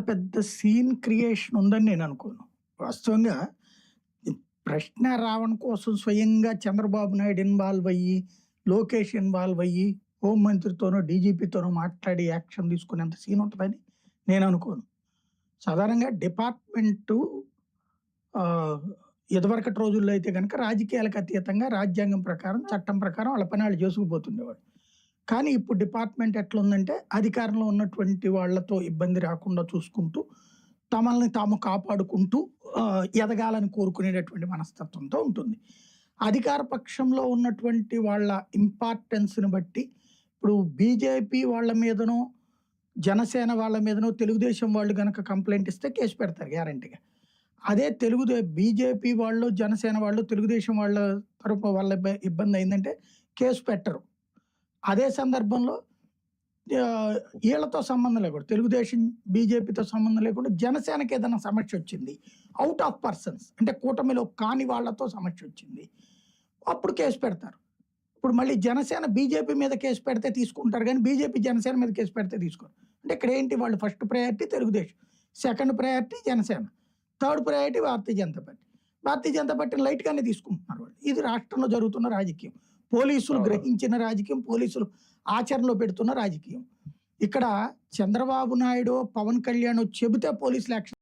పెద్ద scene creation ఉందని నేను అనుకోను. వాస్తవంగా ఈ ప్రశ్న రావడం కోసం స్వయంగా చంద్రబాబు నాయుడు ఇన్వాల్వ్ అయ్యి, లోకేష్ ఇన్వాల్వ్ అయ్యి, హోంమంత్రితోనో, డీజీపీతోనో మాట్లాడి యాక్షన్ తీసుకునేంత సీన్ ఉంటదని నేను అనుకోను. సాధారణంగా డిపార్ట్‌మెంటు ఆహ్, ఇదివరకటి రోజుల్లో అయితే గనక రాజకీయాలకు అతీతంగా రాజ్యాంగం ప్రకారం, చట్టం ప్రకారం వాళ్ళ పని ఆళ్ళు చేసుకుపోతుండేవాళ్ళు. కానీ ఇప్పుడు డిపార్ట్‌మెంట్ ఎట్లుందంటే, అధికారంలో ఉన్నటువంటి వాళ్ళతో ఇబ్బంది రాకుండా చూసుకుంటూ, తమల్ని తాము కాపాడుకుంటూ ఎదగాలని కోరుకునేటటువంటి మనస్తత్వంతో ఉంటుంది. అధికార పక్షంలో ఉన్నటువంటి వాళ్ళ ఇంపార్టెన్స్‌ని బట్టి, ఇప్పుడు బీజేపీ వాళ్ళ మీదనో, జనసేన వాళ్ళ మీదనో, తెలుగుదేశం వాళ్ళు గనక కంప్లెయింట్ ఇస్తే కేసు పెడతారు గ్యారంటీగా. అదే బీజేపీ వాళ్ళు, జనసేన వాళ్ళు, తెలుగుదేశం వాళ్ళ తరపు వాళ్ళ ఇబ్బందయిందంటే కేసు పెట్టరు. అదే సందర్భంలో ఈళ్ళతో సంబంధం లేకుండా తెలుగుదేశం, బీజేపీతో సంబంధం లేకుండా జనసేనకి ఏదైనా సమస్యొచ్చింది. ఔట్ ఆఫ్ పర్సన్స్ అంటే కూటమిలో కాని వాళ్ళతో సమస్యొచ్చింది. అప్పుడు కేసు పెడతారు. ఇప్పుడు మళ్ళీ జనసేన బీజేపీ మీద కేసు పెడితే తీసుకుంటారు గానీ, బీజేపీ జనసేన మీద కేసు పెడితే తీసుకోరు. అంటే ఇక్కడేంటి వాళ్ళు first priority Telugudesam, second priority Janasena, third priority Bharatiya Janata Party. Bharatiya Janata పార్టీని లైట్‌గానే తీసుకుంటున్నారు వాళ్ళు. ఇది రాష్ట్రంలో జరుగుతున్న రాజకీయం. పోలీసులు గ్రహించిన రాజకీయం, పోలీసులు ఆచరణలో పెడుతున్న రాజకీయం. ఇక్కడ చంద్రబాబు నాయుడో, పవన్ కళ్యాణో చెబితే పోలీసులు యాక్షన్